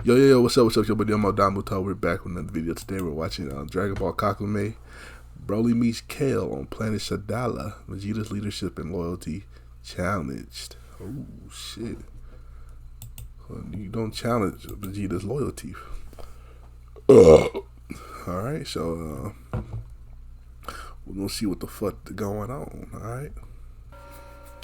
Yo, what's up, yo, buddy? I'm Domuto. We're back with another video. Today we're watching Dragon Ball Kakumei. Broly meets Kale on planet Sadala. Vegeta's leadership and loyalty challenged. Oh, shit. Well, you don't challenge Vegeta's loyalty. Alright, so we're gonna see what the fuck going on, alright?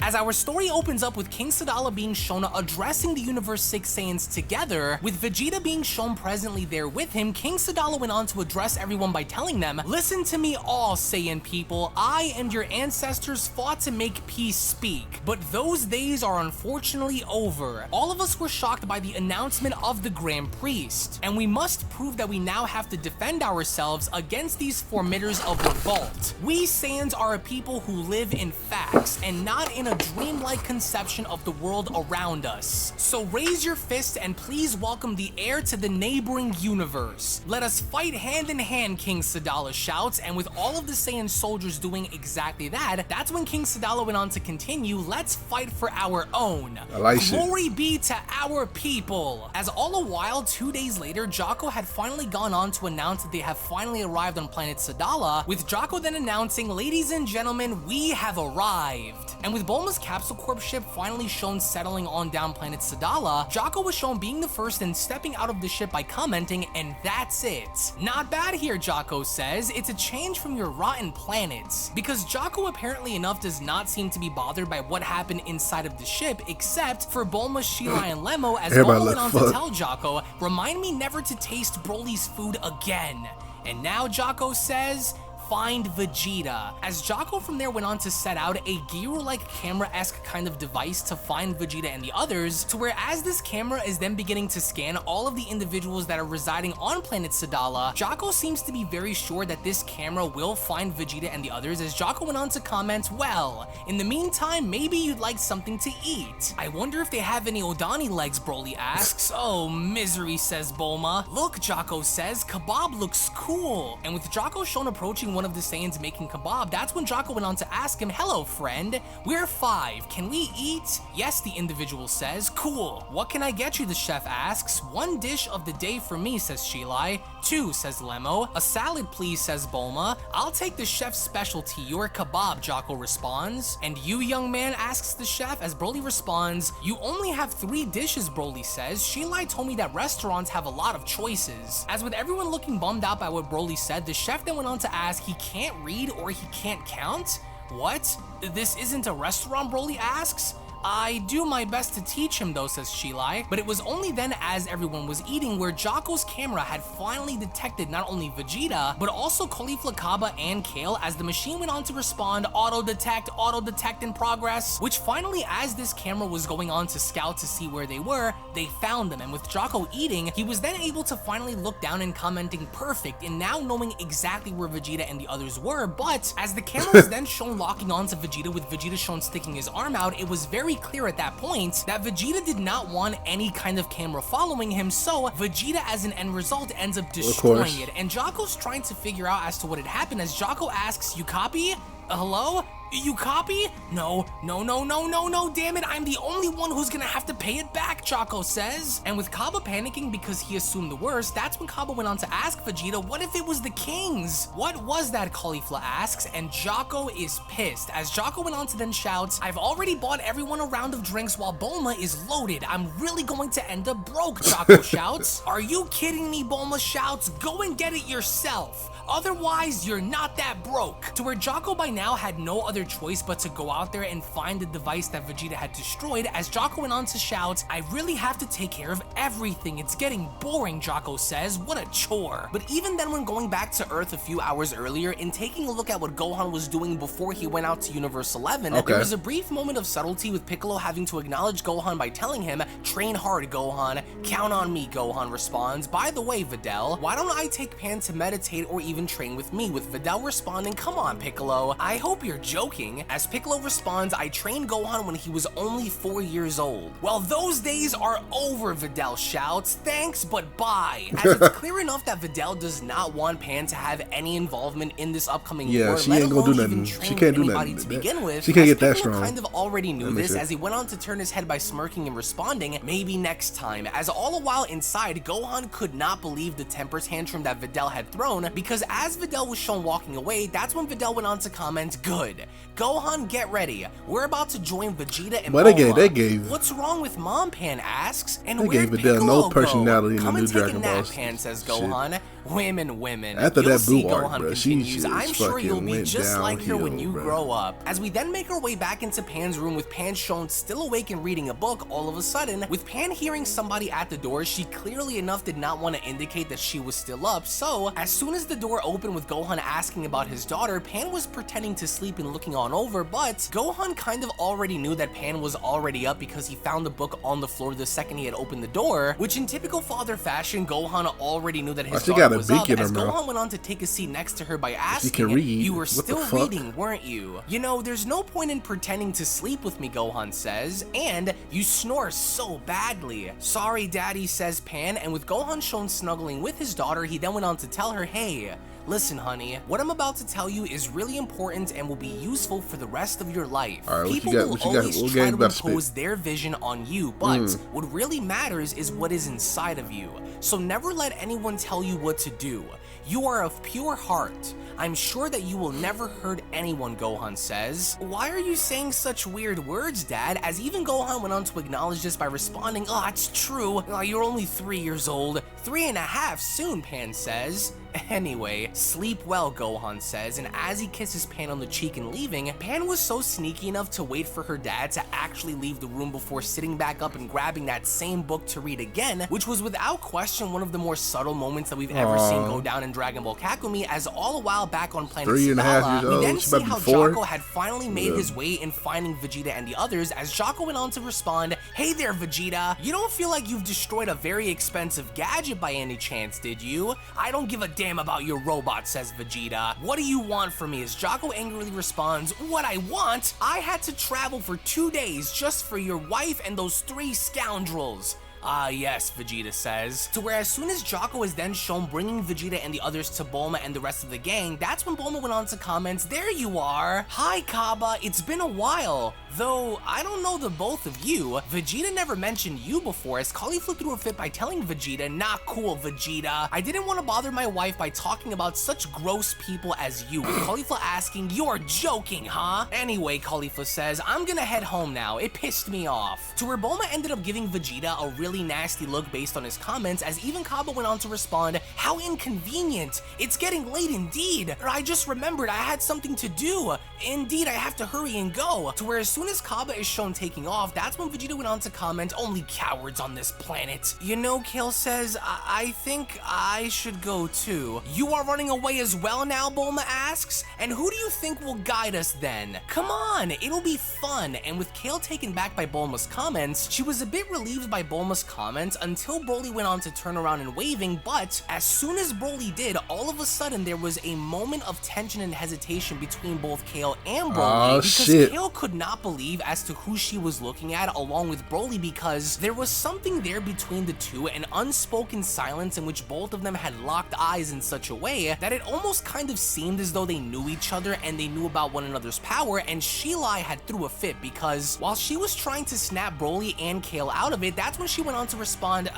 As our story opens up with King Sadala being shown addressing the Universe 6 Saiyans together, with Vegeta being shown presently there with him, King Sadala went on to address everyone by telling them, "Listen to me all, Saiyan people. I and your ancestors fought to make peace speak, but those days are unfortunately over. All of us were shocked by the announcement of the Grand Priest, and we must prove that we now have to defend ourselves against these formidators of revolt. We Saiyans are a people who live in facts and not in a dreamlike conception of the world around us. So raise your fist and please welcome the heir to the neighboring universe. Let us fight hand in hand," King Sadala shouts, and with all of the Saiyan soldiers doing exactly that, that's when King Sadala went on to continue, "Let's fight for our own. Glory be to our people." As all the while, 2 days later, Jocko had finally gone on to announce that they have finally arrived on planet Sadala, with Jocko then announcing, "Ladies and gentlemen, we have arrived." And with Bulma's Capsule Corp ship finally shown settling on down planet Sadala, Jocko was shown being the first and stepping out of the ship by commenting, "And that's it. Not bad here," Jocko says. "It's a change from your rotten planets." Because Jocko apparently enough does not seem to be bothered by what happened inside of the ship, except for Bulma, Sheila, and Lemo, as Bulma went on to tell Jocko, "Remind me never to taste Broly's food again." And now Jocko says, "Find Vegeta." As Jocko from there went on to set out a gyro-like camera-esque kind of device to find Vegeta and the others, to where as this camera is then beginning to scan all of the individuals that are residing on planet Sadala, Jocko seems to be very sure that this camera will find Vegeta and the others, as Jocko went on to comment, "Well, in the meantime, maybe you'd like something to eat. I wonder if they have any Odani legs," Broly asks. "Oh, misery," says Bulma. "Look," Jocko says, "kebab looks cool." And with Jocko shown approaching one of the Saiyans making kebab, that's when Jocko went on to ask him, "Hello, friend. We're 5. Can we eat?" "Yes," the individual says. "Cool. What can I get you?" the chef asks. "1 dish of the day for me," says Sheila. 2, says Lemo. "A salad, please," says Bulma. "I'll take the chef's specialty, your kebab," Jocko responds. "And you, young man?" asks the chef, as Broly responds, "You only have 3 dishes," Broly says. "Sheila told me that restaurants have a lot of choices." As with everyone looking bummed out by what Broly said, the chef then went on to ask, "He can't read or he can't count? What? This isn't a restaurant?" Broly asks. "I do my best to teach him though," says Sheila. But it was only then, as everyone was eating, where Jocko's camera had finally detected not only Vegeta, but also Caulifla Kaba and Kale, as the machine went on to respond, auto detect in progress," which finally, as this camera was going on to scout to see where they were, they found them. And with Jocko eating, he was then able to finally look down and commenting, "Perfect," and now knowing exactly where Vegeta and the others were. But as the camera was then shown locking onto Vegeta, with Vegeta shown sticking his arm out, it was very clear at that point that Vegeta did not want any kind of camera following him, so Vegeta as an end result ends up destroying it. And Jocko's trying to figure out as to what had happened, as Jocko asks, "You copy? Hello? You copy? No, damn it, I'm the only one who's gonna have to pay it back," Jocko says. And with Kaba panicking because he assumed the worst, that's when Kaba went on to ask Vegeta, "What if it was the kings?" "What was that?" Caulifla asks, and Jocko is pissed, as Jocko went on to then shout, "I've already bought everyone a round of drinks while Bulma is loaded. I'm really going to end up broke," Jocko shouts. "Are you kidding me?" Bulma shouts. "Go and get it yourself. Otherwise, you're not that broke." To where Jocko by now had no other choice but to go out there and find the device that Vegeta had destroyed, as Jocko went on to shout, "I really have to take care of everything. It's getting boring," Jocko says. "What a chore." But even then, when going back to Earth a few hours earlier and taking a look at what Gohan was doing before he went out to Universe 11, there was a brief moment of subtlety with Piccolo having to acknowledge Gohan by telling him, "Train hard, Gohan. Count on me," Gohan responds. "By the way, Videl, why don't I take Pan to meditate or even train with me?" with Videl responding, "Come on, Piccolo. I hope you're joking." joking, as Piccolo responds, I trained Gohan when he was only 4 years old. Well, those days are over, Videl shouts. Thanks, but bye. As it's clear enough that Videl does not want Pan to have any involvement in this upcoming war, she let ain't gonna do alone even nothing. She train can't do anybody nothing. to begin with. She can't get that Piccolo strong. kind of already knew this, as he went on to turn his head by smirking and responding, maybe next time. As all the while inside, Gohan could not believe the temper tantrum that Videl had thrown, because as Videl was shown walking away, that's when Videl went on to comment, good. Gohan, get ready. We're about to join Vegeta and Bulma. They gave. What's wrong with Mom? Pan asks. And they where'd gave Videl Piccolo no personality go? in the new Dragon Ball. Pan says Gohan. Women. After You'll that see blue arc, Gohan bro, continues. I'm sure you'll be just like her when you bro. grow up. As we then make our way back into Pan's room with Pan shown still awake and reading a book, all of a sudden, with Pan hearing somebody at the door, she clearly enough did not want to indicate that she was still up, so as soon as the door opened with Gohan asking about his daughter, Pan was pretending to sleep and looking on over, but Gohan kind of already knew that Pan was already up because he found the book on the floor the second he had opened the door, which in typical father fashion, Gohan already knew that his daughter was up, as Gohan went on to take a seat next to her by asking, you were still reading, weren't you? You know, there's no point in pretending to sleep with me, Gohan says, and you snore so badly. Sorry, Daddy, says Pan, and with Gohan shown snuggling with his daughter, he then went on to tell her, hey, listen, honey, what I'm about to tell you is really important and will be useful for the rest of your life. People will always try to impose their vision on you, but what really matters is what is inside of you. So never let anyone tell you what to do. You are of pure heart. I'm sure that you will never hurt anyone, Gohan says. Why are you saying such weird words, Dad? As even Gohan went on to acknowledge this by responding, oh, it's true. Oh, you're only 3 years old. 3.5 soon, Pan says. Anyway, sleep well, Gohan says, and as he kisses Pan on the cheek and leaving, Pan was so sneaky enough to wait for her dad to actually leave the room before sitting back up and grabbing that same book to read again, which was without question one of the more subtle moments that we've ever seen go down in Dragon Ball Kakumei, as all the while back on planet Sadala, we then see how Jocko had finally made his way in finding Vegeta and the others, as Jocko went on to respond, hey there, Vegeta, you don't feel like you've destroyed a very expensive gadget by any chance, did you? I don't give a damn about your robot, says Vegeta. What do you want from me? As Jocko angrily responds, what I want? I had to travel for 2 days just for your wife and those 3 scoundrels. Ah, yes, Vegeta says. To where as soon as Jocko is then shown bringing Vegeta and the others to Bulma and the rest of the gang, that's when Bulma went on to comment, there you are. Hi, Kaba, it's been a while. Though, I don't know the both of you. Vegeta never mentioned you before, as Caulifla threw a fit by telling Vegeta, not cool, Vegeta. I didn't want to bother my wife by talking about such gross people as you. With Caulifla asking, you're joking, huh? Anyway, Caulifla says, I'm gonna head home now. It pissed me off. To where Bulma ended up giving Vegeta a really nasty look based on his comments, as even Kaba went on to respond, how inconvenient. It's getting late indeed. I just remembered I had something to do. Indeed, I have to hurry and go. To where as soon as Kaba is shown taking off, that's when Vegeta went on to comment, only cowards on this planet. You know, Kale says, I think I should go too. You are running away as well now, Bulma asks? And who do you think will guide us then? Come on, it'll be fun. And with Kale taken back by Bulma's comments, she was a bit relieved by Bulma's comments until Broly went on to turn around and waving, but as soon as Broly did, all of a sudden there was a moment of tension and hesitation between both Kale and Broly, because Kale could not believe as to who she was looking at along with Broly, because there was something there between the two, an unspoken silence in which both of them had locked eyes in such a way that it almost kind of seemed as though they knew each other and they knew about one another's power, and Sheila had threw a fit because while she was trying to snap Broly and Kale out of it, that's when she went on to respond,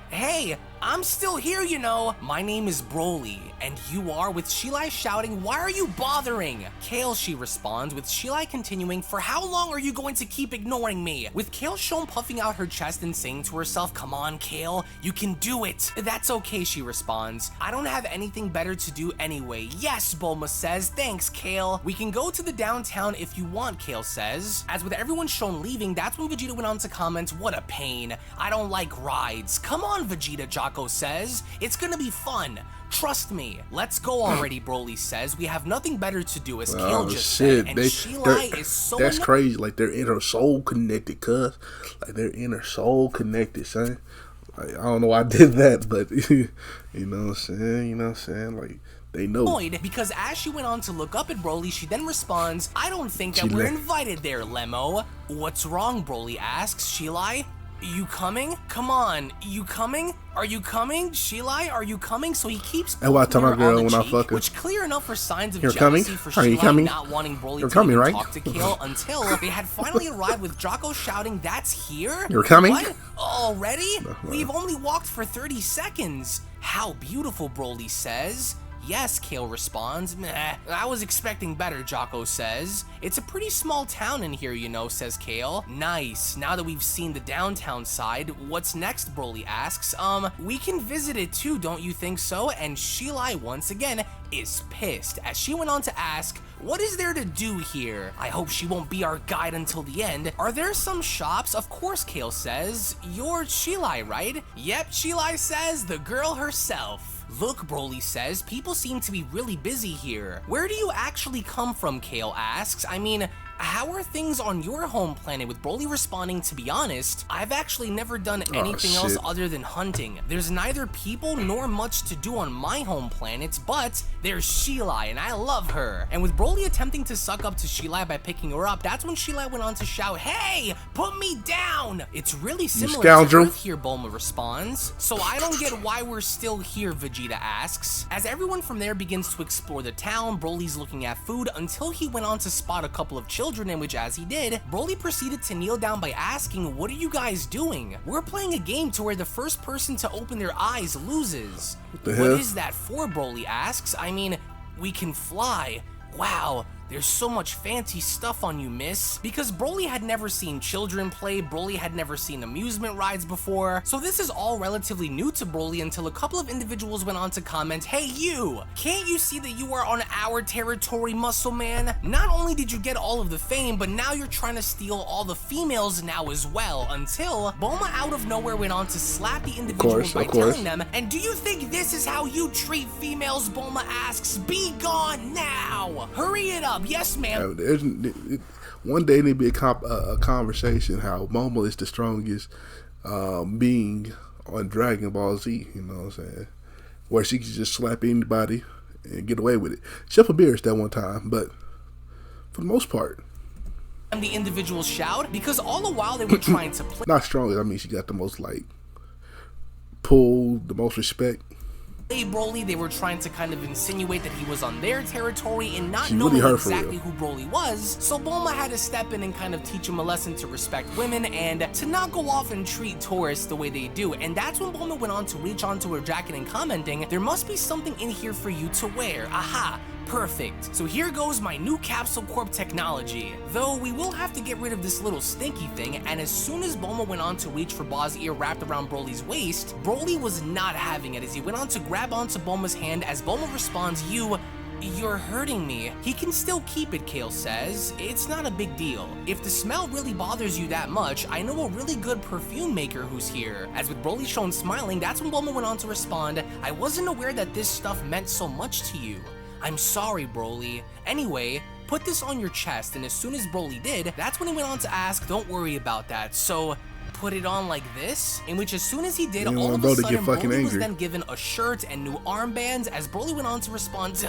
hey, I'm still here, you know. My name is Broly, and you are, with Sheila shouting, why are you bothering? Kale, she responds, with Sheila continuing, for how long are you going to keep ignoring me? With Kale shown puffing out her chest and saying to herself, come on, Kale, you can do it. That's okay, she responds. I don't have anything better to do anyway. Yes, Bulma says, thanks, Kale. We can go to the downtown if you want, Kale says. As with everyone shown leaving, that's when Vegeta went on to comment, what a pain. I don't like rides. Come on, Vegeta, Jocko says. It's gonna be fun. Trust me. Let's go already, Broly says. We have nothing better to do, as Kale just said. And Sheila is so... That's crazy. Like, they're inner soul connected, cuz. Like, they're inner soul connected, son. Like, I don't know why I did that, but, you know what I'm saying? You know what I'm saying? Like, They know. Because as she went on to look up at Broly, she then responds, I don't think that we're invited there, Lemo. What's wrong, Broly asks. Shilai, you coming? Come on, you coming? Are you coming? Shilai, are you coming? So he keeps and why tell my girl when I fuck her? Which clear enough are signs of You're jealousy coming? for Are you Shilai coming? not wanting Broly You're to coming, right? talk to Kale until they had finally arrived with Draco shouting, that's here? You're coming? What? Already? We've only walked for 30 seconds. How beautiful, Broly says. Yes, Kale responds. Meh, I was expecting better, Jocko says. It's a pretty small town in here, you know, says Kale. Nice. Now that we've seen the downtown side, what's next, Broly asks. We can visit it too, don't you think so? And Shilai, once again, is pissed, as she went on to ask, what is there to do here? I hope she won't be our guide until the end. Are there some shops? Of course, Kale says. You're Shilai, right? Yep, Shilai says, the girl herself. Look, Broly says, people seem to be really busy here. Where do you actually come from, Kale asks. I mean, how are things on your home planet? With Broly responding, to be honest, I've actually never done anything else other than hunting. There's neither people nor much to do on my home planet, but there's Shilai, and I love her. And with Broly attempting to suck up to Shilai by picking her up, that's when Shilai went on to shout, hey, put me down! It's really similar to Earth here, Bulma responds. So I don't get why we're still here, Vegeta asks. As everyone from there begins to explore the town, Broly's looking at food until he went on to spot a couple of children, in which, as he did, Broly proceeded to kneel down by asking, what are you guys doing? We're playing a game to where the first person to open their eyes loses. What is that for, Broly asks. I mean, we can fly. Wow, there's so much fancy stuff on you, miss. Because Broly had never seen children play, Broly had never seen amusement rides before, so this is all relatively new to Broly until a couple of individuals went on to comment, hey you, can't you see that you are on our territory, muscle man? Not only did you get all of the fame, but now you're trying to steal all the females now as well, until Bulma out of nowhere went on to slap the individuals by telling them, and do you think this is how you treat females? Bulma asks, be gone now! Hurry it up. Yes, ma'am. One day there'd be a conversation how Momo is the strongest being on Dragon Ball Z, you know what I'm saying? Where she can just slap anybody and get away with it. Except for Beerus that one time, but for the most part. And the individuals shout because all the while they were trying to play. Not strongest, I mean she got the most like pull, the most respect. Broly, they were trying to kind of insinuate that he was on their territory and not knowing exactly who Broly was, so Bulma had to step in and kind of teach him a lesson to respect women and to not go off and treat tourists the way they do. And that's when Bulma went on to reach onto her jacket and commenting, there must be something in here for you to wear. Aha! Perfect. So here goes my new Capsule Corp technology. Though we will have to get rid of this little stinky thing, and as soon as Bulma went on to reach for Ba's ear wrapped around Broly's waist, Broly was not having it as he went on to grab onto Bulma's hand as Bulma responds, you're hurting me. He can still keep it, Kale says. It's not a big deal. If the smell really bothers you that much, I know a really good perfume maker who's here. As with Broly shown smiling, that's when Bulma went on to respond, I wasn't aware that this stuff meant so much to you. I'm sorry, Broly. Anyway, put this on your chest, and as soon as Broly did, that's when he went on to ask, don't worry about that, so put it on like this? In which as soon as he did, all of a sudden, Broly was then given a shirt and new armbands, as Broly went on to respond,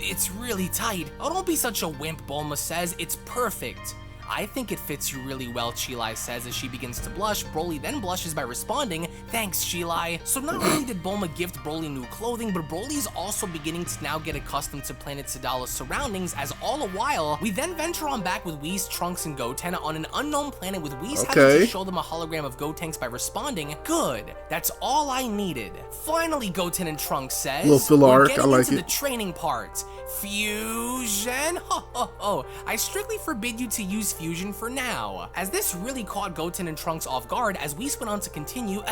it's really tight. Oh, don't be such a wimp, Bulma says, it's perfect. I think it fits you really well, Shilai says as she begins to blush. Broly then blushes by responding, thanks, Shilai. So not only did Bulma gift Broly new clothing, but Broly's also beginning to now get accustomed to planet Sadala's surroundings, as all the while, we then venture on back with Whis, Trunks, and Goten on an unknown planet with Whis having to show them a hologram of Gotenks by responding, good, that's all I needed. Finally, Goten and Trunks says, little filler arc, I like it. The training part. Fusion? Ho ho ho. I strictly forbid you to use fusion for now. As this really caught Goten and Trunks off guard, as Whis went on to continue,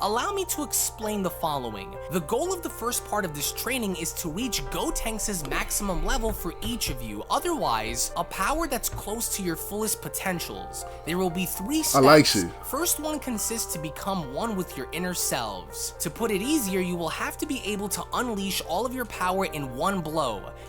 allow me to explain the following. The goal of the first part of this training is to reach Gotenks' maximum level for each of you. Otherwise, a power that's close to your fullest potentials. There will be 3 steps. I like you. First one consists to become one with your inner selves. To put it easier, you will have to be able to unleash all of your power in one blow,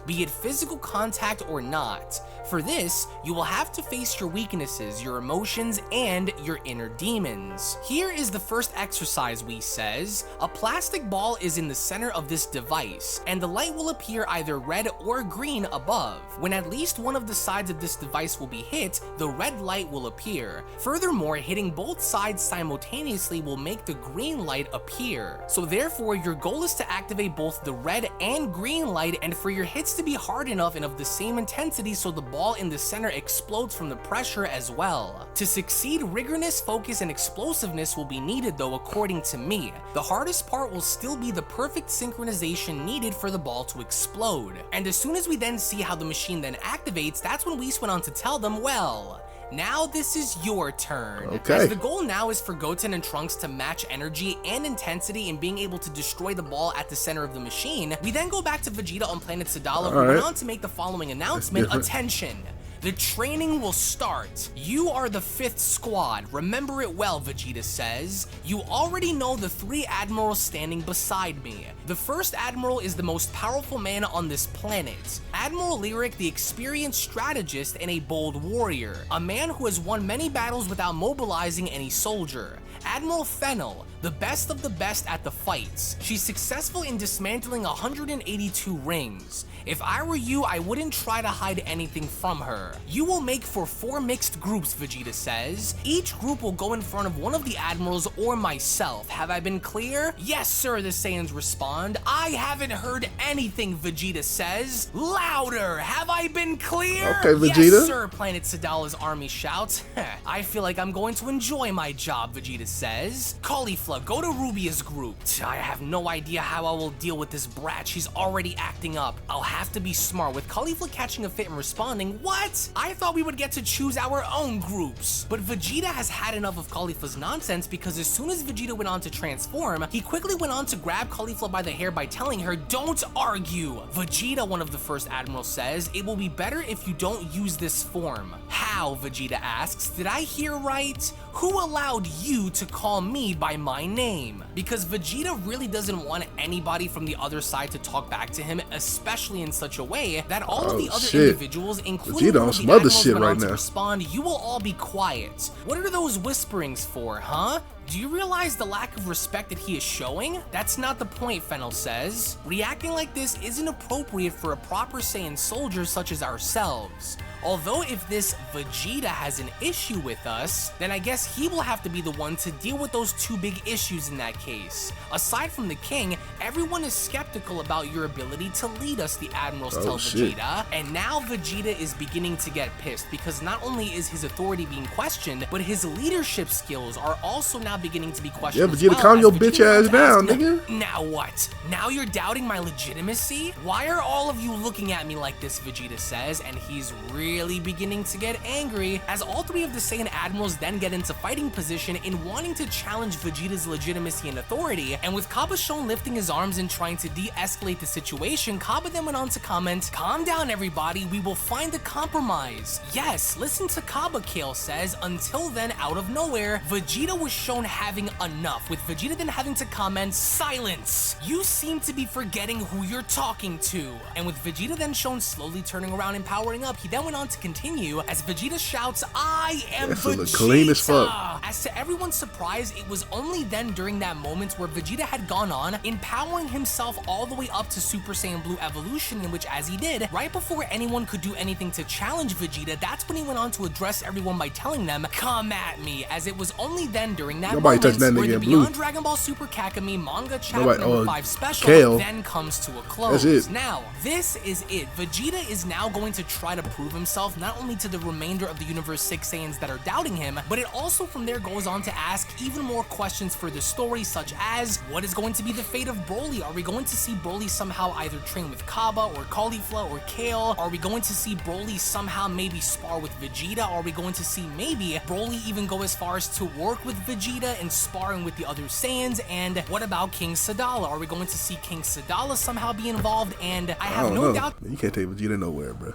be it physical contact or not. For this, you will have to face your weaknesses, your emotions, and your inner demons. Here is the first exercise, Whis says. A plastic ball is in the center of this device, and the light will appear either red or green above. When at least one of the sides of this device will be hit, the red light will appear. Furthermore, hitting both sides simultaneously will make the green light appear. So therefore, your goal is to activate both the red and green light, and for your hits to be hard enough and of the same intensity so the ball in the center explodes from the pressure as well. To succeed, rigorousness, focus, and explosiveness will be needed though, according to me. The hardest part will still be the perfect synchronization needed for the ball to explode. And as soon as we then see how the machine then activates, that's when Whis went on to tell them, well, now this is your turn. Okay. As the goal now is for Goten and Trunks to match energy and intensity in being able to destroy the ball at the center of the machine, we then go back to Vegeta on planet Sadala, who went on to make the following announcement. Attention! The training will start. You are the 5th squad. Remember it well, Vegeta says. You already know the 3 admirals standing beside me. The first admiral is the most powerful man on this planet. Admiral Lyric, the experienced strategist and a bold warrior. A man who has won many battles without mobilizing any soldier. Admiral Fennel, the best of the best at the fights. She's successful in dismantling 182 rings. If I were you, I wouldn't try to hide anything from her. You will make for 4 mixed groups, Vegeta says. Each group will go in front of one of the admirals or myself. Have I been clear? Yes, sir, the Saiyans respond. I haven't heard anything, Vegeta says. Louder! Have I been clear? Okay, Vegeta. Yes, sir, Planet Sadala's army shouts. I feel like I'm going to enjoy my job, Vegeta says. Caulifla, go to Rubia's group. I have no idea how I will deal with this brat. She's already acting up. I'll have to be smart, with Caulifla catching a fit and responding, what? I thought we would get to choose our own groups. But Vegeta has had enough of Caulifla's nonsense, because as soon as Vegeta went on to transform, he quickly went on to grab Caulifla by the hair by telling her, don't argue. Vegeta, one of the first admirals, says, it will be better if you don't use this form. How? Vegeta asks. Did I hear right? Who allowed you to call me by my name? Because Vegeta really doesn't want anybody from the other side to talk back to him, especially in such a way that all of the other individuals, including Vegeta one on of the some other admirals, shit went on right to now. respond, you will all be quiet. What are those whisperings for, huh? Do you realize the lack of respect that he is showing? That's not the point, Fennel says. Reacting like this isn't appropriate for a proper Saiyan soldier such as ourselves. Although if this Vegeta has an issue with us, then I guess he will have to be the one to deal with those 2 big issues in that case. Aside from the king, everyone is skeptical about your ability to lead us, the admirals tell Vegeta. And now Vegeta is beginning to get pissed, because not only is his authority being questioned, but his leadership skills are also now beginning to be questioned. Yeah, Vegeta, calm your bitch ass down, him, nigga. Now what? Now you're doubting my legitimacy? Why are all of you looking at me like this, Vegeta says, and he's really beginning to get angry, as all 3 of the Saiyan admirals then get into fighting position in wanting to challenge Vegeta's legitimacy and authority. And with Kabashon lifting his arms and trying to de-escalate the situation, Kaba then went on to comment, calm down everybody, we will find a compromise. Yes, listen to Kaba, Kale says. Until then, out of nowhere, Vegeta was shown having enough, with Vegeta then having to comment, silence! You seem to be forgetting who you're talking to. And with Vegeta then shown slowly turning around and powering up, he then went on to continue as Vegeta shouts, I am Vegeta! Clean as fuck. As to everyone's surprise, it was only then during that moment where Vegeta had gone on, empowering himself all the way up to Super Saiyan Blue Evolution, in which, as he did, right before anyone could do anything to challenge Vegeta, that's when he went on to address everyone by telling them, come at me, as it was only then during that moment touched that where nigga the in blue. Beyond Dragon Ball Super Kakumei manga chapter number 5 special Kale. then comes to a close. That's it. Now, this is it. Vegeta is now going to try to prove himself not only to the remainder of the Universe 6 Saiyans that are doubting him, but it also from there goes on to ask even more questions for the story, such as, what is going to be the fate of Broly? Are we going to see Broly somehow either train with Kaba or Caulifla or Kale? Are we going to see Broly somehow maybe spar with Vegeta? Are we going to see maybe Broly even go as far as to work with Vegeta and sparring with the other Saiyans? And what about King Sadala? Are we going to see King Sadala somehow be involved? And I have no doubt. You can't take Vegeta nowhere, bro.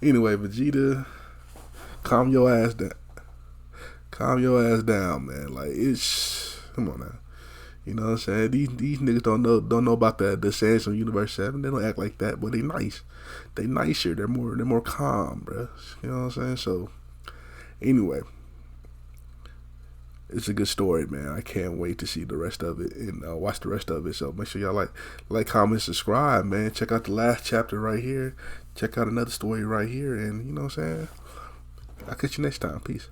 Anyway, Vegeta, calm your ass down. Calm your ass down, man. Like, come on now. You know what I'm saying? These niggas don't know about the Saiyans from Universe 7. They don't act like that, but they nice. They nicer. They're more calm, bro. You know what I'm saying? So anyway, it's a good story, man. I can't wait to see the rest of it and watch the rest of it. So make sure y'all like, comment, subscribe, man. Check out the last chapter right here. Check out another story right here, and you know what I'm saying? I'll catch you next time. Peace.